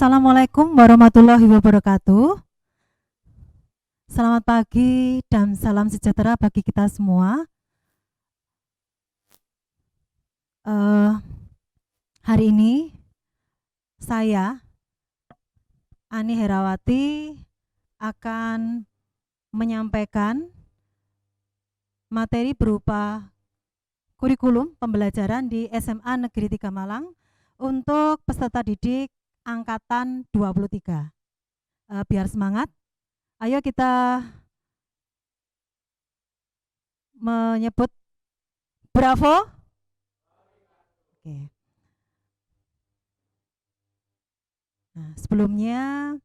Assalamualaikum warahmatullahi wabarakatuh. Selamat pagi dan salam sejahtera bagi kita semua. Hari ini saya, Ani Herawati, akan menyampaikan materi berupa kurikulum pembelajaran di SMA Negeri 3 Malang untuk peserta didik angkatan 23. Biar semangat, ayo kita menyebut bravo. Oke. Nah, sebelumnya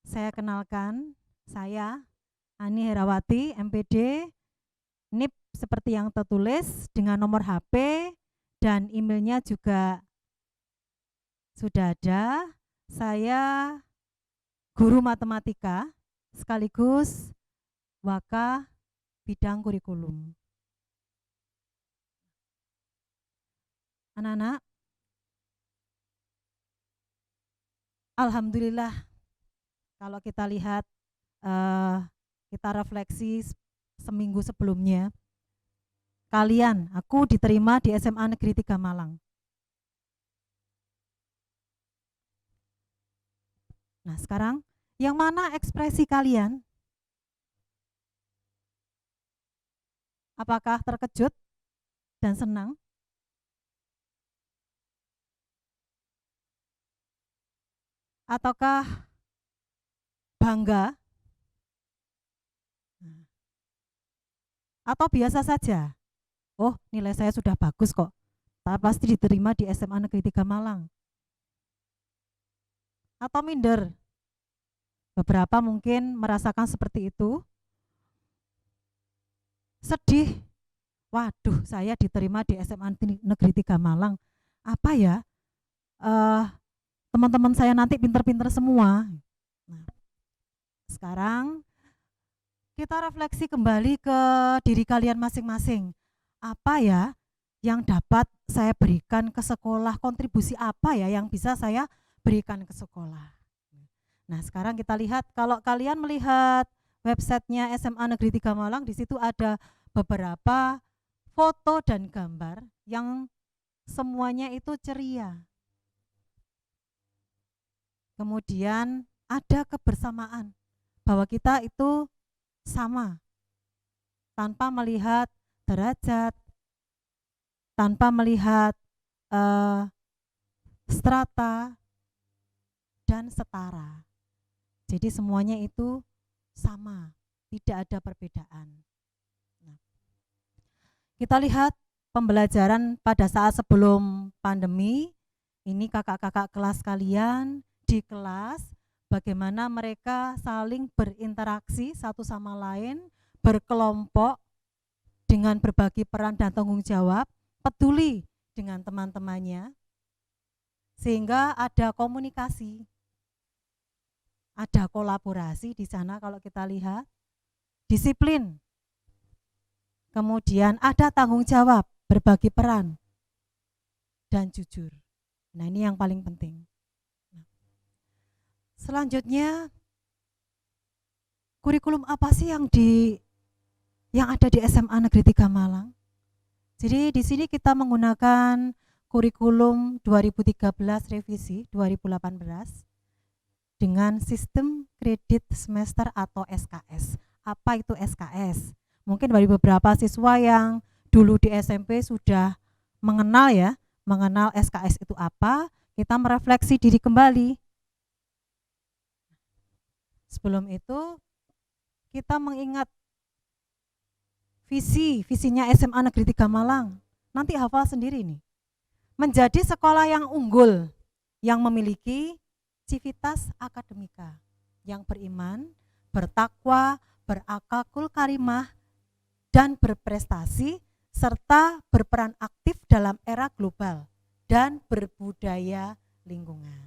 saya kenalkan, saya Ani Herawati, MPD, NIP seperti yang tertulis dengan nomor HP dan emailnya juga sudah ada. Saya guru matematika sekaligus waka bidang kurikulum. Anak-anak, alhamdulillah kalau kita lihat, kita refleksi seminggu sebelumnya, aku diterima di SMA Negeri 3 Malang. Nah, sekarang yang mana ekspresi kalian? Apakah terkejut dan senang? Ataukah bangga? Atau biasa saja? Oh, nilai saya sudah bagus kok, pasti diterima di SMA Negeri 3 Malang. Atau minder? Beberapa mungkin merasakan seperti itu. Sedih, waduh saya diterima di SMA Negeri 3 Malang. Apa ya? Teman-teman saya nanti pinter-pinter semua. Nah, sekarang kita refleksi kembali ke diri kalian masing-masing. Apa ya yang dapat saya berikan ke sekolah, kontribusi apa ya yang bisa saya berikan ke sekolah. Nah, sekarang kita lihat, kalau kalian melihat websitenya SMA Negeri 3 Malang, di situ ada beberapa foto dan gambar yang semuanya itu ceria. Kemudian ada kebersamaan bahwa kita itu sama, tanpa melihat derajat, tanpa melihat strata, dan setara. Jadi semuanya itu sama, tidak ada perbedaan. Nah, kita lihat pembelajaran pada saat sebelum pandemi, ini kakak-kakak kelas kalian di kelas, bagaimana mereka saling berinteraksi satu sama lain, berkelompok dengan berbagi peran dan tanggung jawab, peduli dengan teman-temannya, sehingga ada komunikasi, ada kolaborasi di sana. Kalau kita lihat disiplin, kemudian ada tanggung jawab, berbagi peran, dan jujur. Nah, ini yang paling penting. Selanjutnya, kurikulum apa sih yang ada di SMA Negeri 3 Malang? Jadi di sini kita menggunakan kurikulum 2013 revisi 2018 dengan sistem kredit semester atau SKS. Apa itu SKS? Mungkin bagi beberapa siswa yang dulu di SMP sudah mengenal SKS itu apa, kita merefleksi diri kembali. Sebelum itu, kita mengingat visinya SMA Negeri 3 Malang. Nanti hafal sendiri nih. Menjadi sekolah yang unggul, yang memiliki civitas akademika, yang beriman, bertakwa, berakhlakul karimah, dan berprestasi, serta berperan aktif dalam era global dan berbudaya lingkungan.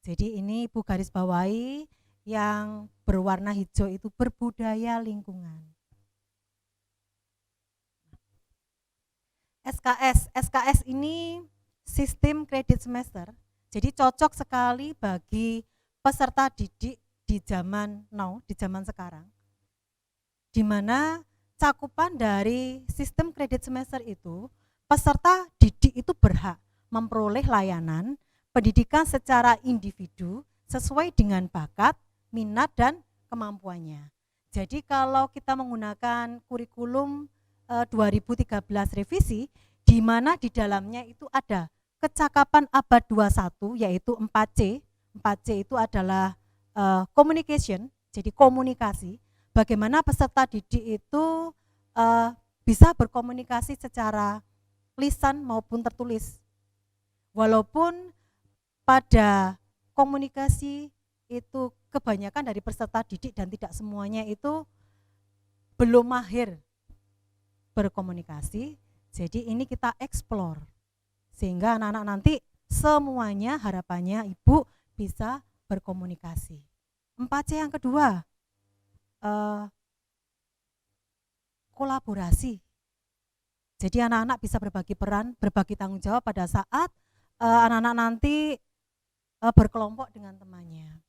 Jadi ini Ibu garis bawahi, yang berwarna hijau itu berbudaya lingkungan. SKS ini sistem kredit semester. Jadi cocok sekali bagi peserta didik di zaman now, di zaman sekarang, di mana cakupan dari sistem kredit semester itu, peserta didik itu berhak memperoleh layanan pendidikan secara individu sesuai dengan bakat, minat, dan kemampuannya. Jadi kalau kita menggunakan kurikulum 2013 revisi, di mana di dalamnya itu ada kecakapan abad 21 yaitu 4C. 4C itu adalah communication, jadi komunikasi. Bagaimana peserta didik itu bisa berkomunikasi secara lisan maupun tertulis. Walaupun pada komunikasi itu kebanyakan dari peserta didik dan tidak semuanya itu belum mahir berkomunikasi, jadi ini kita explore sehingga anak-anak nanti semuanya harapannya ibu bisa berkomunikasi. 4C yang kedua, kolaborasi. Jadi anak-anak bisa berbagi peran, berbagi tanggung jawab pada saat anak-anak nanti berkelompok dengan temannya.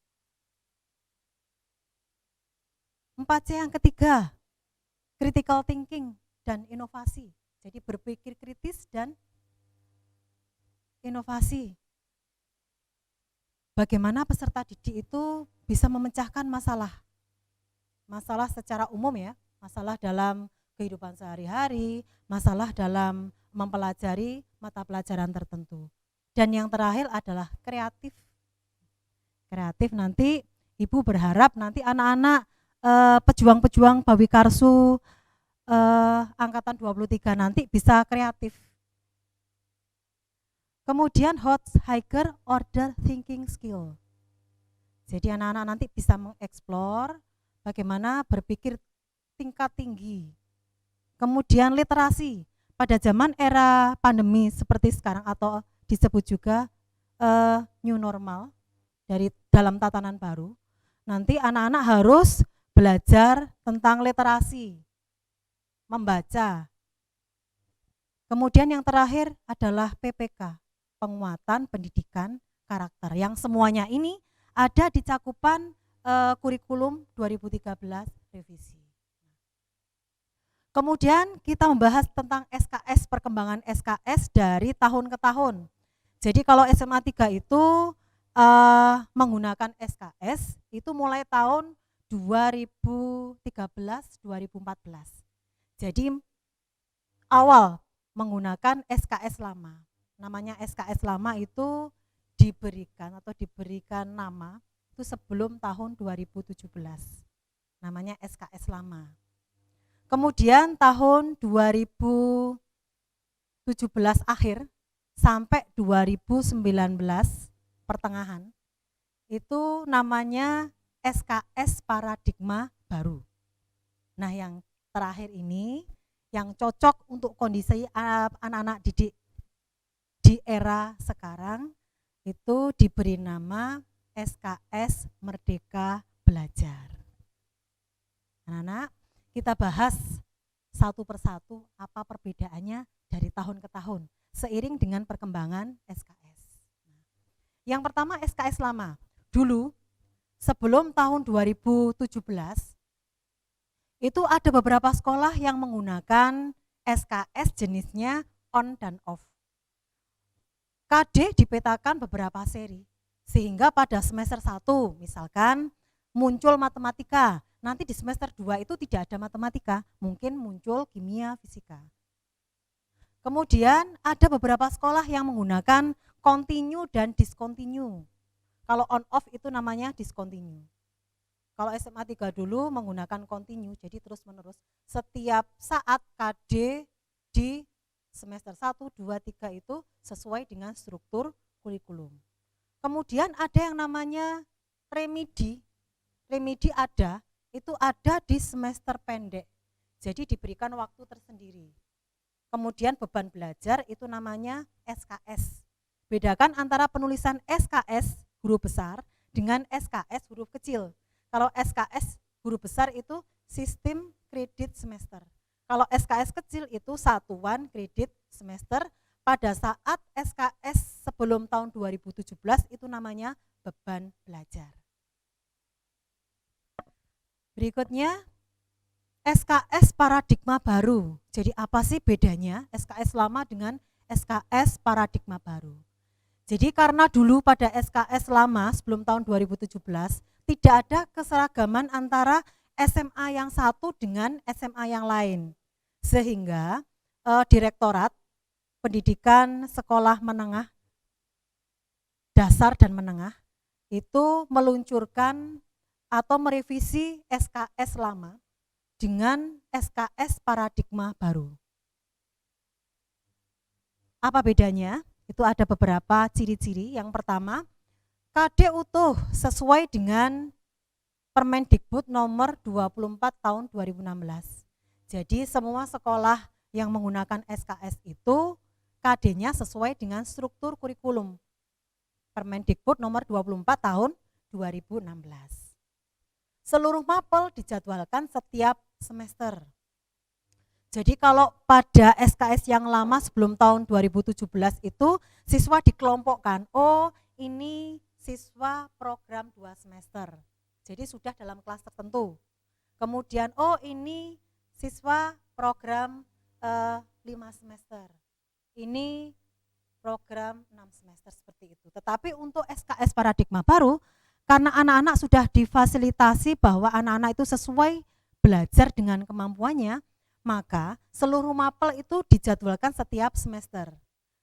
4C yang ketiga, critical thinking dan inovasi. Jadi berpikir kritis dan inovasi. Bagaimana peserta didik itu bisa memecahkan masalah secara umum ya, masalah dalam kehidupan sehari-hari, masalah dalam mempelajari mata pelajaran tertentu. Dan yang terakhir adalah kreatif. Kreatif nanti ibu berharap nanti anak-anak pejuang-pejuang Bawi Karsu angkatan 23 nanti bisa kreatif. Kemudian higher order thinking skill. Jadi anak-anak nanti bisa mengeksplor bagaimana berpikir tingkat tinggi. Kemudian literasi. Pada zaman era pandemi seperti sekarang atau disebut juga new normal dari dalam tatanan baru, nanti anak-anak harus belajar tentang literasi, membaca. Kemudian yang terakhir adalah PPK, penguatan pendidikan karakter, yang semuanya ini ada di cakupan kurikulum 2013 revisi. Kemudian kita membahas tentang SKS, perkembangan SKS dari tahun ke tahun. Jadi kalau SMA 3 itu menggunakan SKS itu mulai tahun 2013-2014. Jadi awal menggunakan SKS lama. Namanya SKS lama itu diberikan nama itu sebelum tahun 2017. Namanya SKS lama. Kemudian tahun 2017 akhir sampai 2019 pertengahan itu namanya SKS paradigma baru. Nah, yang terakhir ini yang cocok untuk kondisi anak-anak didik di era sekarang itu diberi nama SKS Merdeka Belajar. Anak-anak, kita bahas satu persatu apa perbedaannya dari tahun ke tahun seiring dengan perkembangan SKS. Yang pertama SKS lama. Dulu sebelum tahun 2017 itu ada beberapa sekolah yang menggunakan SKS jenisnya on dan off. KD dipetakan beberapa seri sehingga pada semester 1 misalkan muncul matematika. Nanti di semester 2 itu tidak ada matematika, mungkin muncul kimia, fisika. Kemudian ada beberapa sekolah yang menggunakan continue dan discontinue. Kalau on off itu namanya discontinue. Kalau SMA 3 dulu menggunakan continue, jadi terus menerus. Setiap saat KD di semester 1, 2, 3 itu sesuai dengan struktur kurikulum. Kemudian ada yang namanya remedi. Remedi itu ada di semester pendek, jadi diberikan waktu tersendiri. Kemudian beban belajar itu namanya SKS. Bedakan antara penulisan SKS huruf besar dengan SKS huruf kecil. Kalau SKS huruf besar itu sistem kredit semester. Kalau SKS kecil itu satuan kredit semester pada saat SKS sebelum tahun 2017 itu namanya beban belajar. Berikutnya SKS paradigma baru. Jadi apa sih bedanya SKS lama dengan SKS paradigma baru? Jadi karena dulu pada SKS lama sebelum tahun 2017 tidak ada keseragaman antara SMA yang satu dengan SMA yang lain. Sehingga Direktorat Pendidikan Sekolah Menengah Dasar dan Menengah itu meluncurkan atau merevisi SKS lama dengan SKS paradigma baru. Apa bedanya? Itu ada beberapa ciri-ciri. Yang pertama, KD utuh sesuai dengan Permendikbud nomor 24 tahun 2016. Jadi semua sekolah yang menggunakan SKS itu KD-nya sesuai dengan struktur kurikulum Permendikbud nomor 24 tahun 2016. Seluruh mapel dijadwalkan setiap semester. Jadi kalau pada SKS yang lama sebelum tahun 2017 itu siswa dikelompokkan, oh ini siswa program 2 semester, jadi sudah dalam kelas tertentu. Kemudian oh ini siswa program 5 semester, ini program 6 semester, seperti itu. Tetapi untuk SKS paradigma baru, karena anak-anak sudah difasilitasi bahwa anak-anak itu sesuai belajar dengan kemampuannya, maka seluruh mapel itu dijadwalkan setiap semester.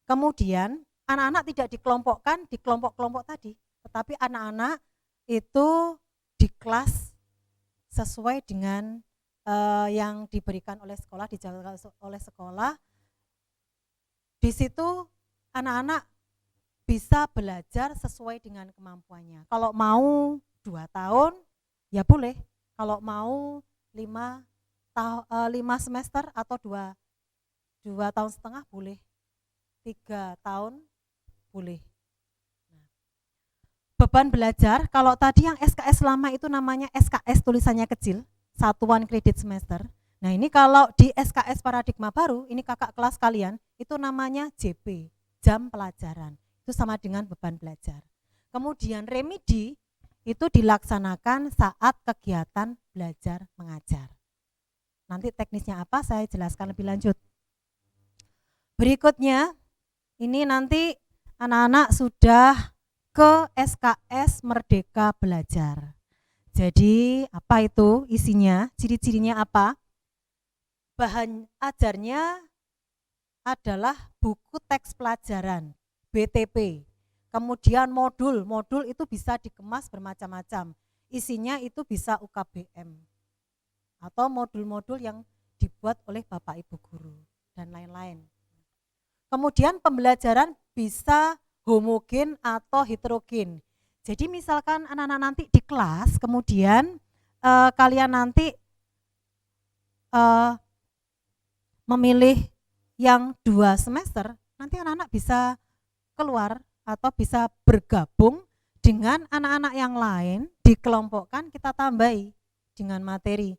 Kemudian anak-anak tidak dikelompokkan di kelompok-kelompok tadi, tetapi anak-anak itu di kelas sesuai dengan yang diberikan oleh sekolah, dijadwalkan oleh sekolah. Di situ anak-anak bisa belajar sesuai dengan kemampuannya. Kalau mau 2 tahun ya boleh, kalau mau 5 semester atau 2 tahun setengah boleh, 3 tahun boleh. Beban belajar, kalau tadi yang SKS lama itu namanya SKS tulisannya kecil, satuan kredit semester. Nah ini kalau di SKS paradigma baru, ini kakak kelas kalian, itu namanya JP, jam pelajaran. Itu sama dengan beban belajar. Kemudian remedi itu dilaksanakan saat kegiatan belajar mengajar. Nanti teknisnya apa saya jelaskan lebih lanjut. Berikutnya, ini nanti anak-anak sudah ke SKS Merdeka Belajar. Jadi apa itu isinya, ciri-cirinya apa? Bahan ajarnya adalah buku teks pelajaran, BTP. Kemudian modul itu bisa dikemas bermacam-macam. Isinya itu bisa UKBM atau modul-modul yang dibuat oleh Bapak Ibu guru dan lain-lain. Kemudian pembelajaran bisa homogen atau heterogen. Jadi misalkan anak-anak nanti di kelas, kemudian kalian nanti memilih yang 2 semester, nanti anak-anak bisa keluar atau bisa bergabung dengan anak-anak yang lain, dikelompokkan, kita tambahi dengan materi.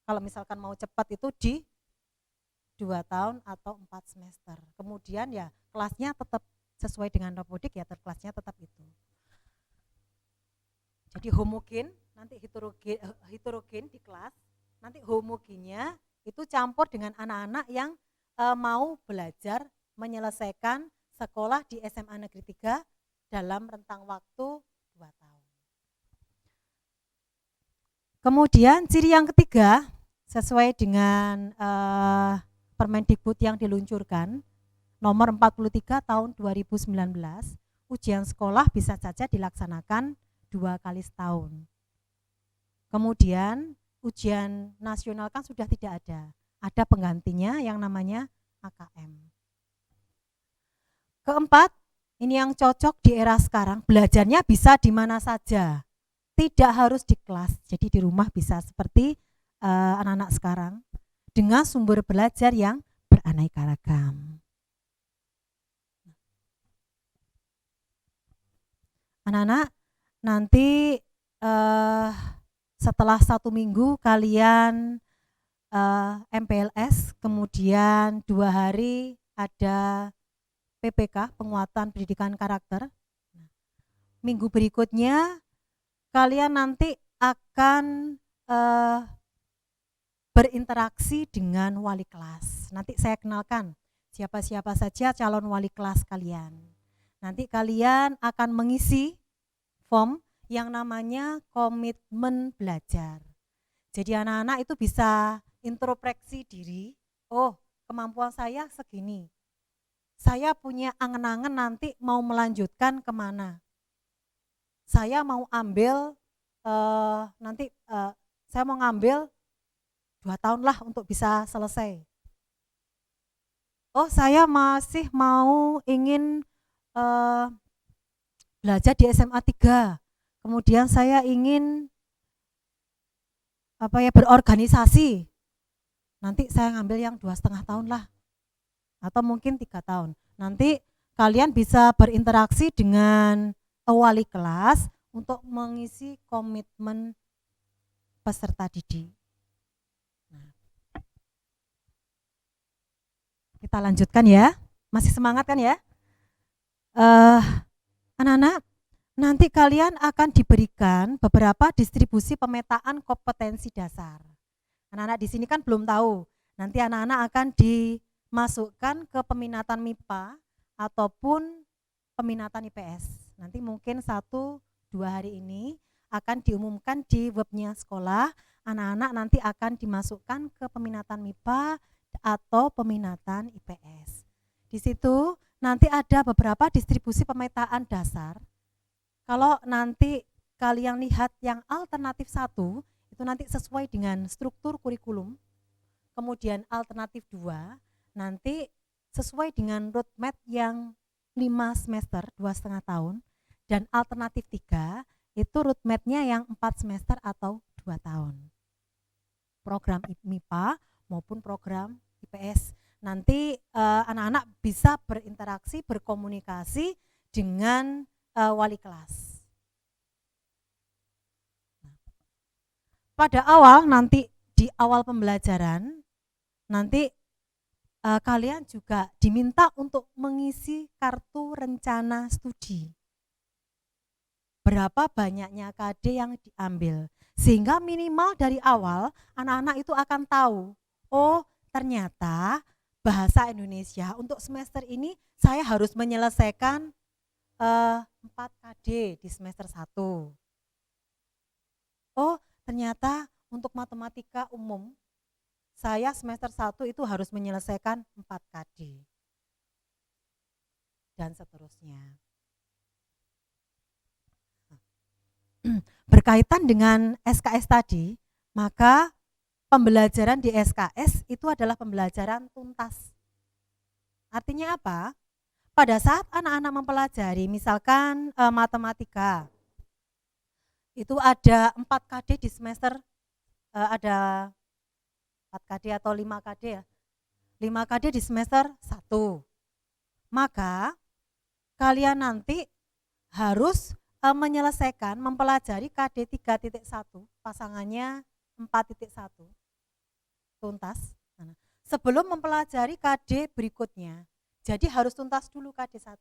Kalau misalkan mau cepat itu di 2 tahun atau 4 semester. Kemudian ya kelasnya tetap sesuai dengan robotik, ya kelasnya tetap itu. Jadi homogen, nanti heterogen di kelas, nanti homogennya itu campur dengan anak-anak yang mau belajar menyelesaikan sekolah di SMA Negeri 3 dalam rentang waktu 2 tahun. Kemudian ciri yang ketiga, sesuai dengan Permendikbud yang diluncurkan nomor 43 tahun 2019, ujian sekolah bisa saja dilaksanakan 2 kali setahun. Kemudian ujian nasional kan sudah tidak ada penggantinya yang namanya AKM. Keempat, ini yang cocok di era sekarang, belajarnya bisa di mana saja, tidak harus di kelas, jadi di rumah bisa seperti anak-anak sekarang dengan sumber belajar yang beraneka ragam. Anak-anak nanti setelah 1 minggu kalian MPLS, kemudian 2 hari ada PPK, penguatan pendidikan karakter. Minggu berikutnya kalian nanti akan berinteraksi dengan wali kelas. Nanti saya kenalkan siapa-siapa saja calon wali kelas kalian. Nanti kalian akan mengisi form yang namanya komitmen belajar. Jadi anak-anak itu bisa introspeksi diri, oh kemampuan saya segini, saya punya angan-angan nanti mau melanjutkan kemana, saya mau ambil saya mau ngambil 2 tahun lah untuk bisa selesai. Oh saya masih mau ingin belajar di SMA 3, kemudian saya ingin berorganisasi, nanti saya ngambil yang 2,5 tahun lah, atau mungkin 3 tahun. Nanti kalian bisa berinteraksi dengan wali kelas untuk mengisi komitmen peserta didik. Nah, kita lanjutkan ya, masih semangat kan ya? Anak-anak, nanti kalian akan diberikan beberapa distribusi pemetaan kompetensi dasar. Anak-anak di sini kan belum tahu, nanti anak-anak akan dimasukkan ke peminatan MIPA ataupun peminatan IPS. Nanti mungkin 1-2 hari ini akan diumumkan di webnya sekolah, anak-anak nanti akan dimasukkan ke peminatan MIPA atau peminatan IPS. Di situ nanti ada beberapa distribusi pemetaan dasar. Kalau nanti kalian lihat yang alternatif 1, itu nanti sesuai dengan struktur kurikulum. Kemudian alternatif 2, nanti sesuai dengan roadmap yang 5 semester, 2,5 tahun. Dan alternatif 3, itu roadmap-nya yang 4 semester atau 2 tahun. Program MIPA maupun program IPS. Nanti anak-anak bisa berinteraksi, berkomunikasi dengan wali kelas. Pada awal nanti di awal pembelajaran nanti kalian juga diminta untuk mengisi kartu rencana studi. Berapa banyaknya KD yang diambil, sehingga minimal dari awal anak-anak itu akan tahu, oh ternyata bahasa Indonesia untuk semester ini saya harus menyelesaikan 4 KD di semester 1. Oh ternyata untuk matematika umum saya semester 1 itu harus menyelesaikan 4 KD dan seterusnya. Berkaitan dengan SKS tadi, maka pembelajaran di SKS itu adalah pembelajaran tuntas. Artinya apa? Pada saat anak-anak mempelajari misalkan matematika, itu ada 4 KD di semester, ada 4 KD atau 5 KD ya, 5 KD di semester 1. Maka kalian nanti harus menyelesaikan, mempelajari KD 3.1, pasangannya 4.1, tuntas, sebelum mempelajari KD berikutnya. Jadi harus tuntas dulu KD 1,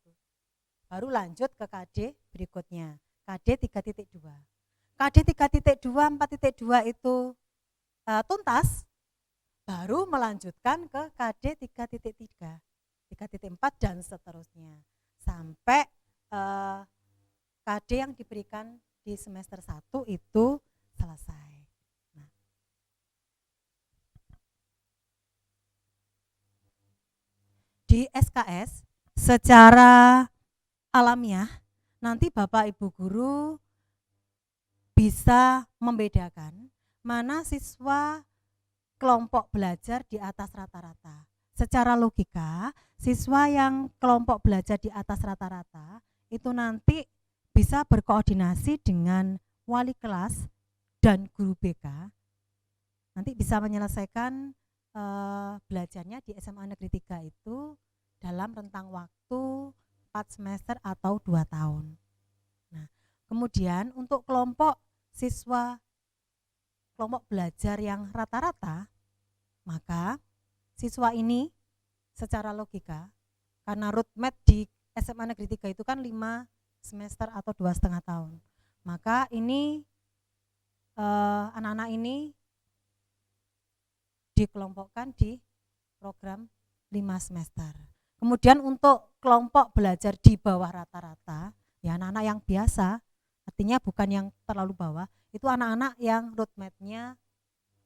baru lanjut ke KD berikutnya, KD 3.2. KD 3.2, 4.2 itu tuntas, baru melanjutkan ke KD 3.3, 3.4 dan seterusnya, sampai KD yang diberikan di semester 1 itu selesai. Nah, di SKS secara alamiah nanti Bapak Ibu guru bisa membedakan mana siswa kelompok belajar di atas rata-rata. Secara logika, siswa yang kelompok belajar di atas rata-rata itu nanti bisa berkoordinasi dengan wali kelas dan guru BK, nanti bisa menyelesaikan belajarnya di SMA Negeri 3 itu dalam rentang waktu 4 semester atau 2 tahun. Nah, kemudian untuk kelompok siswa kelompok belajar yang rata-rata, maka siswa ini secara logika Karena roadmap di SMA Negeri 3 itu kan 5 semester atau 2,5 tahun. Maka ini anak-anak ini dikelompokkan di program 5 semester. Kemudian untuk kelompok belajar di bawah rata-rata, ya anak-anak yang biasa, artinya bukan yang terlalu bawah, itu anak-anak yang roadmap-nya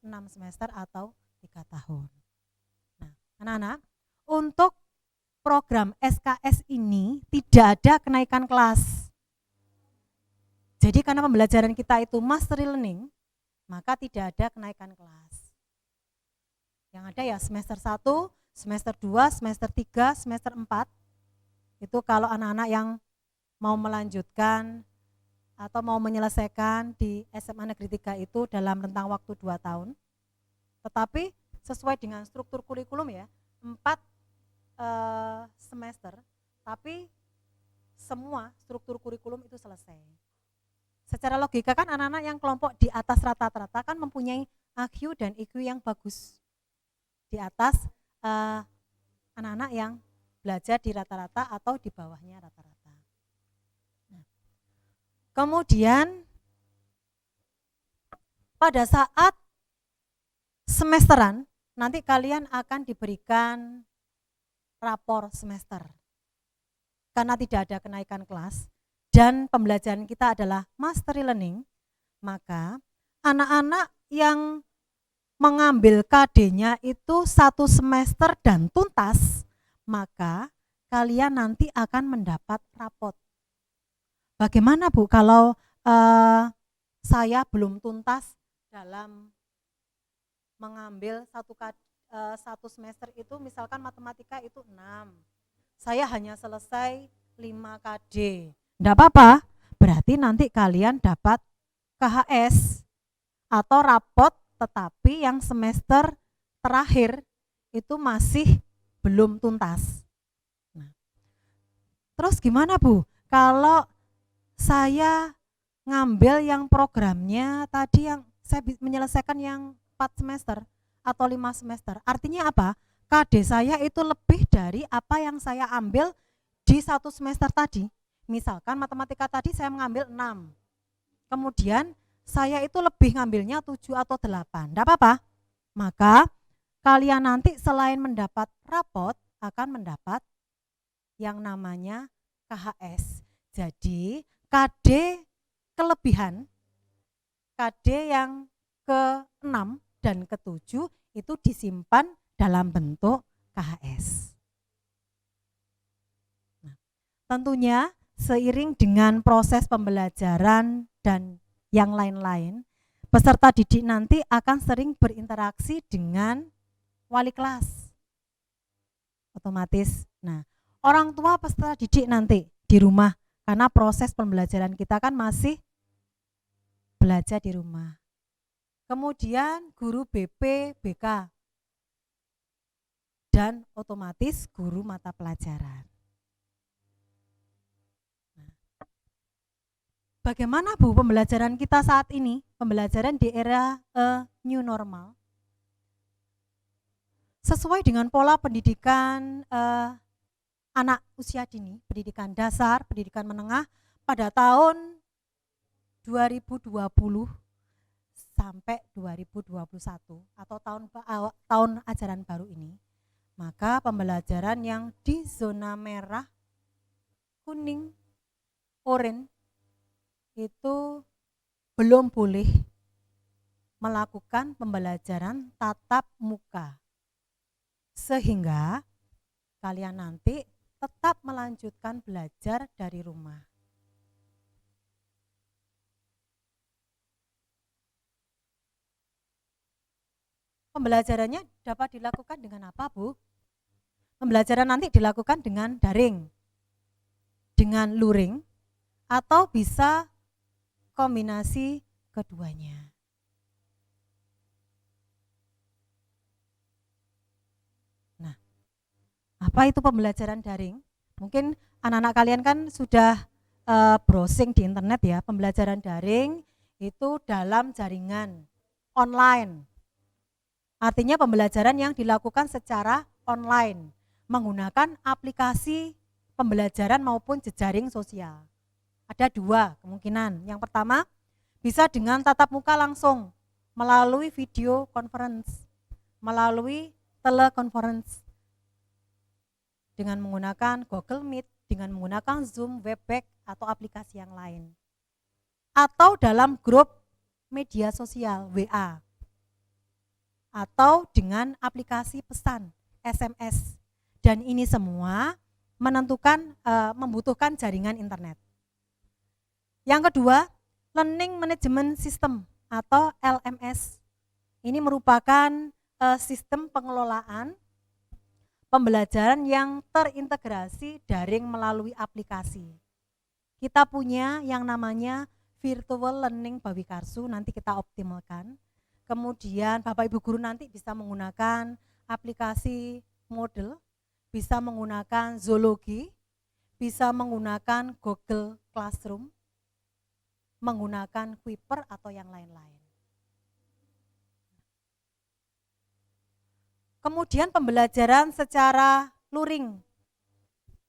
6 semester atau 3 tahun. Nah, anak-anak, untuk program SKS ini tidak ada kenaikan kelas. Jadi karena pembelajaran kita itu mastery learning, maka tidak ada kenaikan kelas. Yang ada ya semester 1, semester 2, semester 3, semester 4. Itu kalau anak-anak yang mau melanjutkan atau mau menyelesaikan di SMA Negeri 3 itu dalam rentang waktu 2 tahun. Tetapi sesuai dengan struktur kurikulum ya, 4 semester, tapi semua struktur kurikulum itu selesai. Secara logika kan anak-anak yang kelompok di atas rata-rata kan mempunyai IQ dan IQ yang bagus. Di atas anak-anak yang belajar di rata-rata atau di bawahnya rata-rata. Nah, kemudian pada saat semesteran nanti kalian akan diberikan rapor semester. Karena tidak ada kenaikan kelas dan pembelajaran kita adalah mastery learning, maka anak-anak yang mengambil KD-nya itu 1 semester dan tuntas, maka kalian nanti akan mendapat rapot. Bagaimana Bu kalau saya belum tuntas dalam mengambil 1 semester itu, misalkan matematika itu 6, saya hanya selesai 5 KD, enggak apa-apa, berarti nanti kalian dapat KHS atau rapot, tetapi yang semester terakhir itu masih belum tuntas. Nah, terus gimana Bu kalau saya ngambil yang programnya tadi yang saya menyelesaikan yang 4 semester atau 5 semester, artinya apa? KD saya itu lebih dari apa yang saya ambil di 1 semester tadi. Misalkan matematika tadi saya mengambil 6, kemudian saya itu lebih ngambilnya 7 atau 8, enggak apa-apa. Maka kalian nanti selain mendapat rapot akan mendapat yang namanya KHS. Jadi KD kelebihan, KD yang ke-6 dan ke-7 itu disimpan dalam bentuk KHS. Nah, tentunya seiring dengan proses pembelajaran dan yang lain-lain, peserta didik nanti akan sering berinteraksi dengan wali kelas. Otomatis. Nah, orang tua peserta didik nanti di rumah, karena proses pembelajaran kita kan masih belajar di rumah. Kemudian guru BP, BK, dan otomatis guru mata pelajaran. Nah, bagaimana Bu pembelajaran kita saat ini? Pembelajaran di era new normal. Sesuai dengan pola pendidikan anak usia dini, pendidikan dasar, pendidikan menengah pada tahun 2020 sampai 2021 atau tahun ajaran baru ini, maka pembelajaran yang di zona merah, kuning, oranye itu belum boleh melakukan pembelajaran tatap muka, sehingga kalian nanti tetap melanjutkan belajar dari rumah. Pembelajarannya dapat dilakukan dengan apa Bu? Pembelajaran nanti dilakukan dengan daring, dengan luring, atau bisa kombinasi keduanya. Nah, apa itu pembelajaran daring? Mungkin anak-anak kalian kan sudah browsing di internet ya. Pembelajaran daring itu dalam jaringan online. Artinya pembelajaran yang dilakukan secara online, menggunakan aplikasi pembelajaran maupun jejaring sosial. Ada dua kemungkinan. Yang pertama, bisa dengan tatap muka langsung melalui video conference, melalui teleconference dengan menggunakan Google Meet, dengan menggunakan Zoom, Webex, atau aplikasi yang lain. Atau dalam grup media sosial WA. Atau dengan aplikasi pesan SMS. Dan ini semua membutuhkan jaringan internet. Yang kedua, Learning Management System atau LMS. Ini merupakan sistem pengelolaan pembelajaran yang terintegrasi daring melalui aplikasi. Kita punya yang namanya Virtual Learning Bawikarsu, nanti kita optimalkan. Kemudian Bapak Ibu Guru nanti bisa menggunakan aplikasi Moodle, bisa menggunakan Zoologi, bisa menggunakan Google Classroom, menggunakan Kuiper atau yang lain-lain. Kemudian pembelajaran secara luring,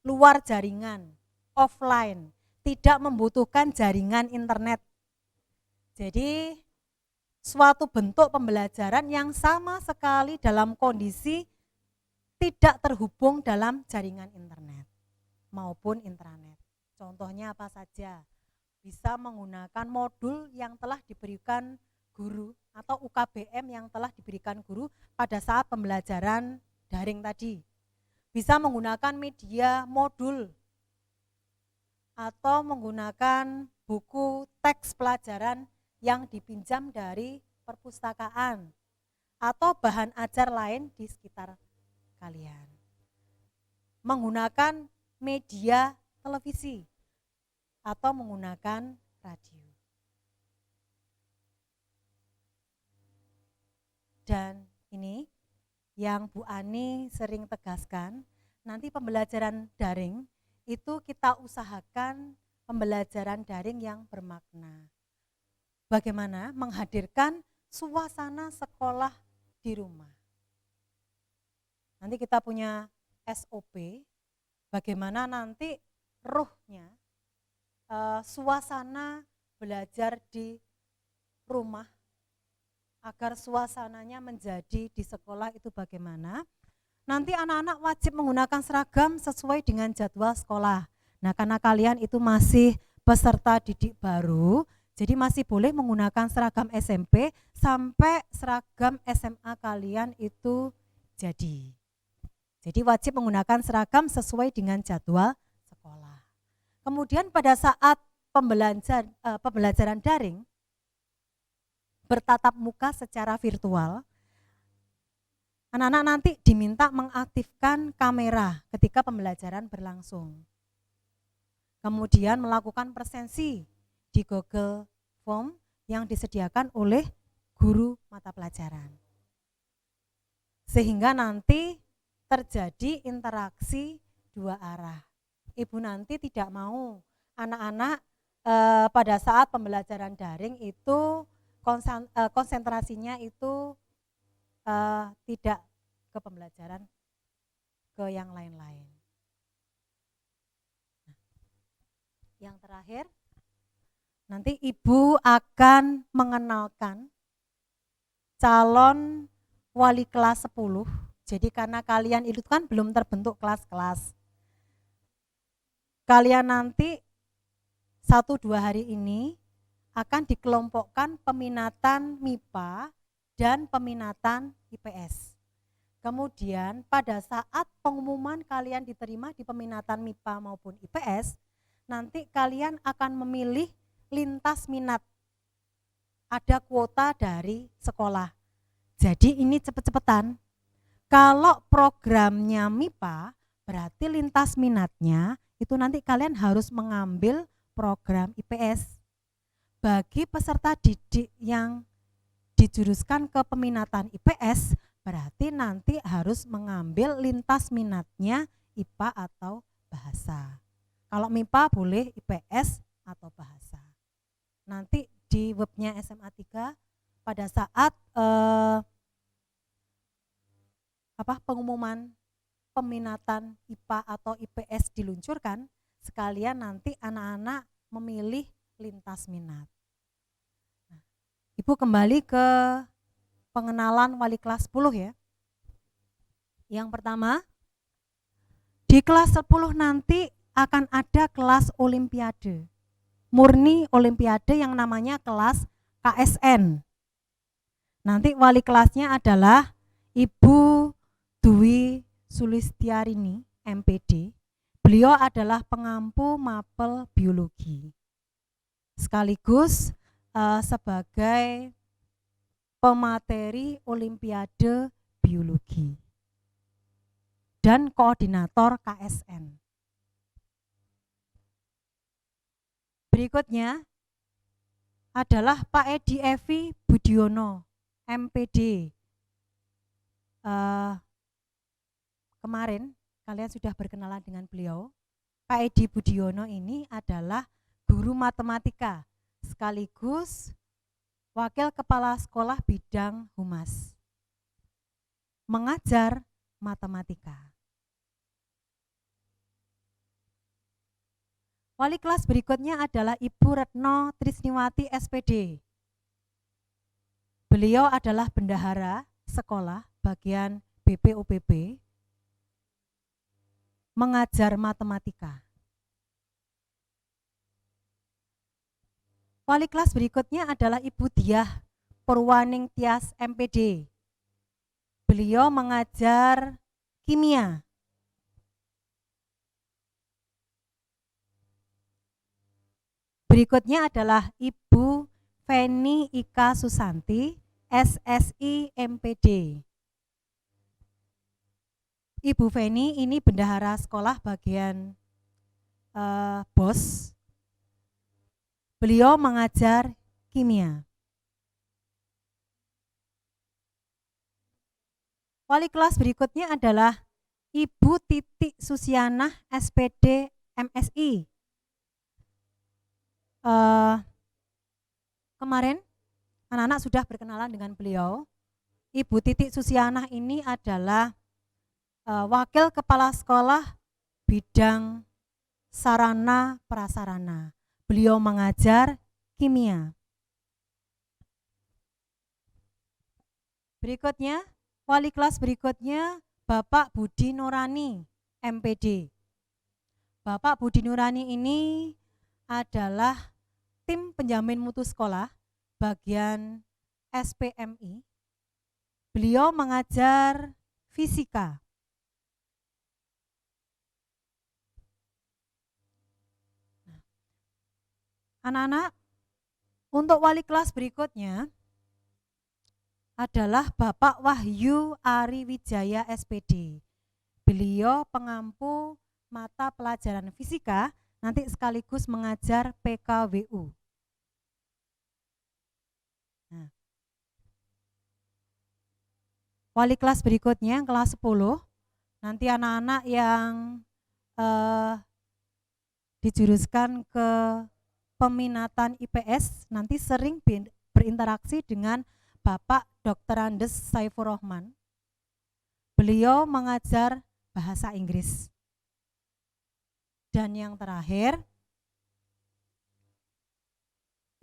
luar jaringan, offline, tidak membutuhkan jaringan internet. Jadi suatu bentuk pembelajaran yang sama sekali dalam kondisi tidak terhubung dalam jaringan internet maupun intranet. Contohnya apa saja? Bisa menggunakan modul yang telah diberikan guru atau UKBM yang telah diberikan guru pada saat pembelajaran daring tadi. Bisa menggunakan media modul atau menggunakan buku teks pelajaran yang dipinjam dari perpustakaan atau bahan ajar lain di sekitar kalian. Menggunakan media televisi atau menggunakan radio. Dan ini yang Bu Ani sering tegaskan, nanti pembelajaran daring itu kita usahakan pembelajaran daring yang bermakna. Bagaimana menghadirkan suasana sekolah di rumah. Nanti kita punya SOP, bagaimana nanti ruhnya, suasana belajar di rumah, agar suasananya menjadi di sekolah itu bagaimana. Nanti anak-anak wajib menggunakan seragam sesuai dengan jadwal sekolah. Nah, karena kalian itu masih peserta didik baru, jadi masih boleh menggunakan seragam SMP sampai seragam SMA kalian itu jadi. Jadi wajib menggunakan seragam sesuai dengan jadwal sekolah. Kemudian pada saat pembelajaran daring, bertatap muka secara virtual, anak-anak nanti diminta mengaktifkan kamera ketika pembelajaran berlangsung. Kemudian melakukan presensi di Google Form yang disediakan oleh guru mata pelajaran. Sehingga nanti terjadi interaksi dua arah. Ibu nanti tidak mau anak-anak pada saat pembelajaran daring itu konsentrasinya itu tidak ke pembelajaran, ke yang lain-lain. Yang terakhir, nanti Ibu akan mengenalkan calon wali kelas 10. Jadi karena kalian itu kan belum terbentuk kelas-kelas. Kalian nanti 1-2 hari ini akan dikelompokkan peminatan MIPA dan peminatan IPS. Kemudian pada saat pengumuman kalian diterima di peminatan MIPA maupun IPS, nanti kalian akan memilih lintas minat. Ada kuota dari sekolah. Jadi ini cepet-cepetan. Kalau programnya MIPA, berarti lintas minatnya itu nanti kalian harus mengambil program IPS. Bagi peserta didik yang dijuruskan ke peminatan IPS, berarti nanti harus mengambil lintas minatnya IPA atau bahasa. Kalau MIPA boleh IPS atau bahasa. Nanti di webnya SMA 3 pada saat pengumuman peminatan IPA atau IPS diluncurkan, sekalian nanti anak-anak memilih lintas minat. Ibu kembali ke pengenalan wali kelas 10 ya. Yang pertama, di kelas 10 nanti akan ada kelas olimpiade. Murni olimpiade yang namanya kelas KSN. Nanti wali kelasnya adalah Ibu Dwi Sulistiarini, MPD. Beliau adalah pengampu mapel biologi. Sekaligus sebagai pemateri olimpiade biologi dan koordinator KSN. Berikutnya adalah Pak Edi Evi Budiono, MPD. Kemarin kalian sudah berkenalan dengan beliau. Pak Edi Budiono ini adalah guru matematika sekaligus wakil kepala sekolah bidang humas. Mengajar matematika. Wali kelas berikutnya adalah Ibu Retno Trisniwati SPD. Beliau adalah bendahara sekolah bagian BPOPB, mengajar matematika. Wali kelas berikutnya adalah Ibu Diah Purwaning Tias MPD. Beliau mengajar kimia. Berikutnya adalah Ibu Feni Ika Susanti, SSI MPD. Ibu Feni ini bendahara sekolah bagian BOS. Beliau mengajar kimia. Wali kelas berikutnya adalah Ibu Titik Susianah, SPD MSI. Kemarin anak-anak sudah berkenalan dengan beliau. Ibu Titik Susianah ini adalah wakil kepala sekolah bidang sarana prasarana. Beliau mengajar kimia. Berikutnya, wali kelas berikutnya Bapak Budi Nurani, MPD. Bapak Budi Nurani ini adalah tim penjamin mutu sekolah bagian SPMI. Beliau mengajar fisika. Anak-anak, untuk wali kelas berikutnya adalah Bapak Wahyu Ari Wijaya SPD. Beliau pengampu mata pelajaran fisika, nanti sekaligus mengajar PKWU. Nah, wali kelas berikutnya, kelas 10, nanti anak-anak yang dijuruskan ke peminatan IPS nanti sering berinteraksi dengan Bapak Dr. Andes Saifur Rahman. Beliau mengajar bahasa Inggris. Dan yang terakhir,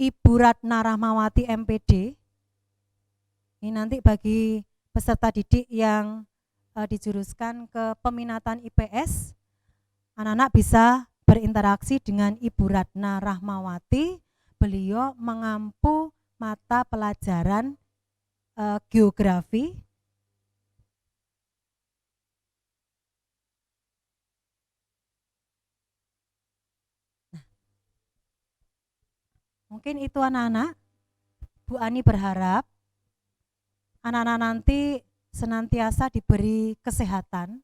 Ibu Ratna Rahmawati MPD. Ini nanti bagi peserta didik yang dijuruskan ke peminatan IPS, anak-anak bisa berinteraksi dengan Ibu Ratna Rahmawati. Beliau mengampu mata pelajaran geografi, mungkin itu anak-anak. Bu Ani berharap anak-anak nanti senantiasa diberi kesehatan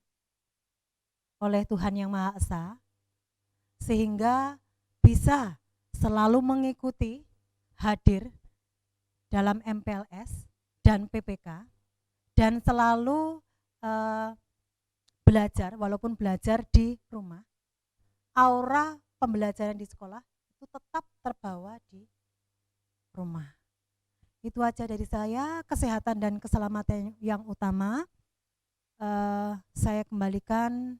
oleh Tuhan Yang Maha Esa, sehingga bisa selalu mengikuti, hadir dalam MPLS dan PPK, dan selalu belajar, walaupun belajar di rumah. Aura pembelajaran di sekolah itu tetap terbawa di rumah. Itu aja dari saya, kesehatan dan keselamatan yang utama. Saya kembalikan,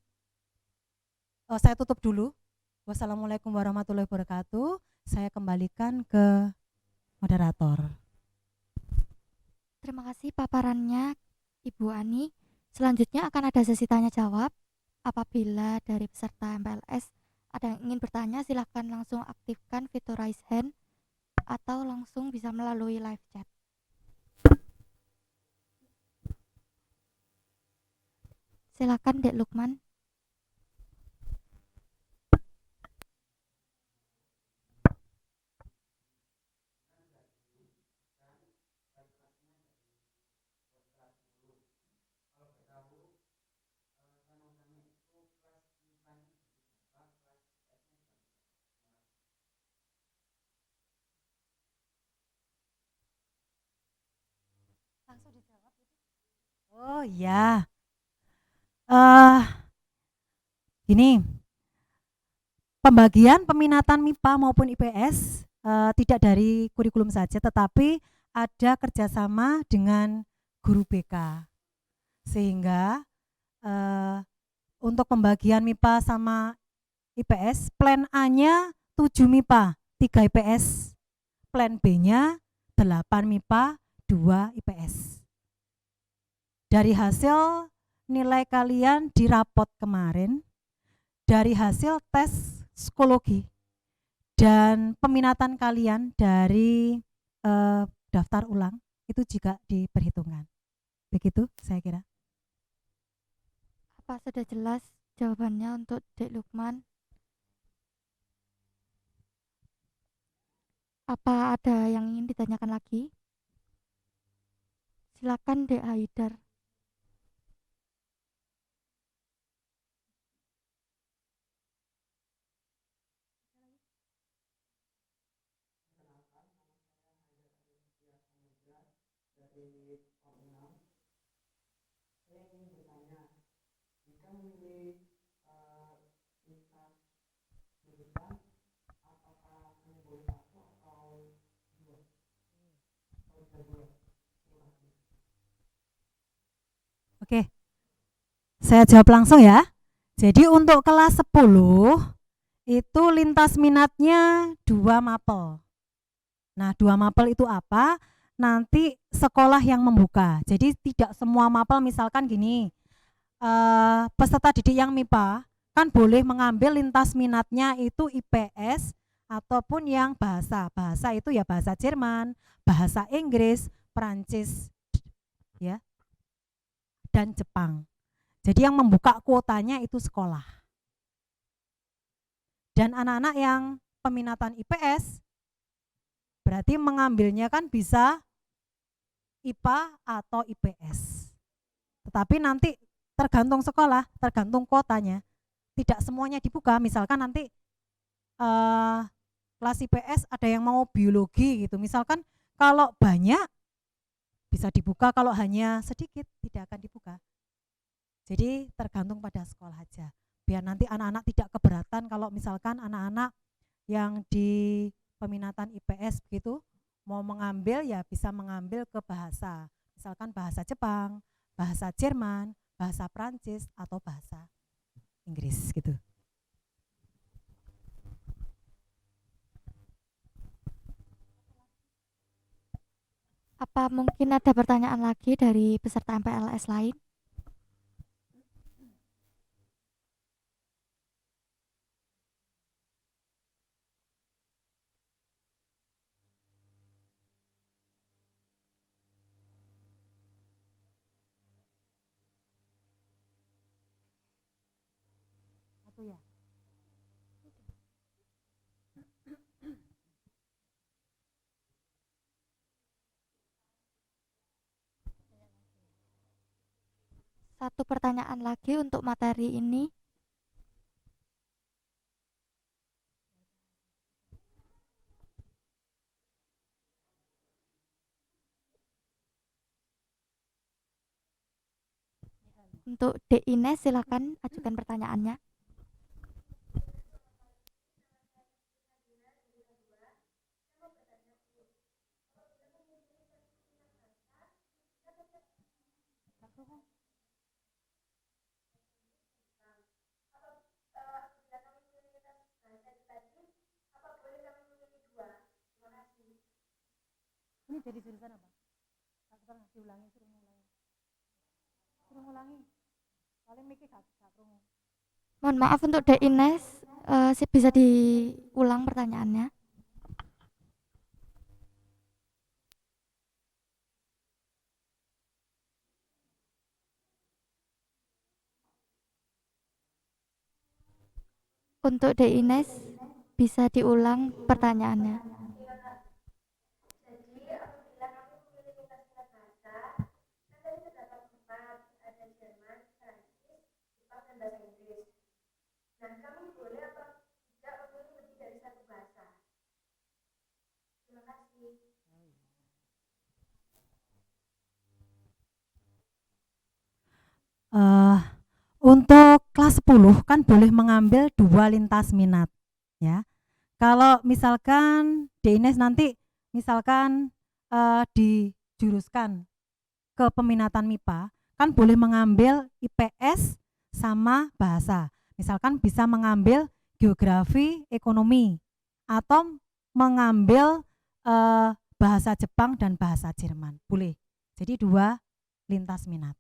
saya tutup dulu. Wassalamualaikum warahmatullahi wabarakatuh. Saya kembalikan ke moderator. Terima kasih paparannya Ibu Ani. Selanjutnya akan ada sesi tanya jawab. Apabila dari peserta MPLS ada yang ingin bertanya, silakan langsung aktifkan fitur raise hand atau langsung bisa melalui live chat. Silakan Dek Lukman. Langsung dijawab. Oh ya, eh gini, pembagian peminatan MIPA maupun IPS tidak dari kurikulum saja, tetapi ada kerjasama dengan guru BK, sehingga eh, untuk pembagian MIPA sama IPS, plan A-nya 7 MIPA, 3 IPS, plan B-nya 8 MIPA, 2 IPS. Dari hasil nilai kalian di rapot kemarin, dari hasil tes psikologi, dan peminatan kalian dari daftar ulang, itu juga diperhitungkan. Begitu saya kira. Apa sudah jelas jawabannya untuk Dek Lukman? Apa ada yang ingin ditanyakan lagi? Silakan Dek Haidar. Oke, saya jawab langsung ya. Jadi untuk kelas 10 itu lintas minatnya 2 mapel. Nah, 2 mapel itu apa? Nanti sekolah yang membuka. Jadi tidak semua mapel, misalkan gini, peserta didik yang MIPA kan boleh mengambil lintas minatnya itu IPS ataupun yang bahasa. Bahasa itu ya bahasa Jerman, bahasa Inggris, Perancis, ya, dan Jepang. Jadi yang membuka kuotanya itu sekolah. Dan anak-anak yang peminatan IPS berarti mengambilnya kan bisa IPA atau IPS. Tetapi nanti tergantung sekolah, tergantung kuotanya. Tidak semuanya dibuka. Misalkan nanti kelas IPS ada yang mau biologi gitu. Misalkan kalau banyak bisa dibuka, kalau hanya sedikit tidak akan dibuka. Jadi tergantung pada sekolah aja. Biar nanti anak-anak tidak keberatan kalau misalkan anak-anak yang di peminatan IPS begitu mau mengambil ya bisa mengambil ke bahasa. Misalkan bahasa Jepang, bahasa Jerman, bahasa Prancis atau bahasa Inggris gitu. Apa mungkin ada pertanyaan lagi dari peserta MPLS lain? Satu ya. Satu pertanyaan lagi untuk materi ini. Untuk Dek Ines silakan ajukan pertanyaannya. jadi jurusan apa? Diulangi, suruh ngulangi. Suruh ngulangi. Paling mikir gak krungu. Mohon maaf untuk Dek Ines, bisa diulang pertanyaannya. Untuk Dek Ines, bisa diulang pertanyaannya. Eh, untuk kelas 10 kan boleh mengambil 2 lintas minat, ya. Kalau misalkan Dines nanti misalkan dijuruskan ke peminatan MIPA, kan boleh mengambil IPS sama bahasa. Misalkan bisa mengambil geografi, ekonomi, atau mengambil bahasa Jepang dan bahasa Jerman. Boleh. Jadi 2 lintas minat.